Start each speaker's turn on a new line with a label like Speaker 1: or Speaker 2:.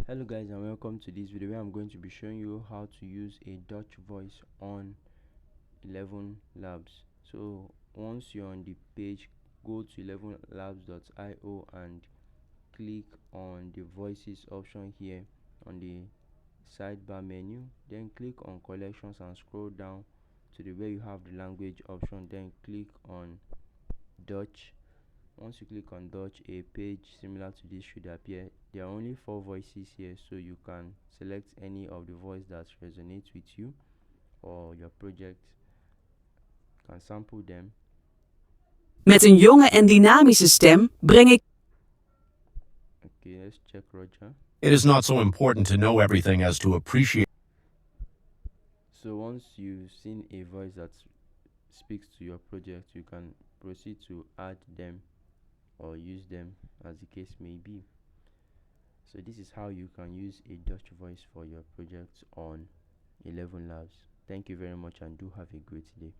Speaker 1: Hello guys, and welcome to this video where I'm going to be showing you how to use a Dutch voice on 11 labs. So once you're on the page, go to 11labs.io and click on the voices option here on the sidebar menu. Then click on collections and scroll down to the where you have the language option. Then click on Dutch. Once you click on Dutch, a page similar to this should appear. There are only 4 voices here, so you can select any of the voice that resonates with you or your project. You can sample them.
Speaker 2: Met een jonge en dynamische stem breng ik.
Speaker 1: Okay, let's check Roger.
Speaker 3: It is not so important to know everything as to appreciate.
Speaker 1: So once you've seen a voice that speaks to your project, you can proceed to add them or use them as the case may be. So this is how you can use a Dutch voice for your project on 11 Labs. Thank you very much and do have a great day.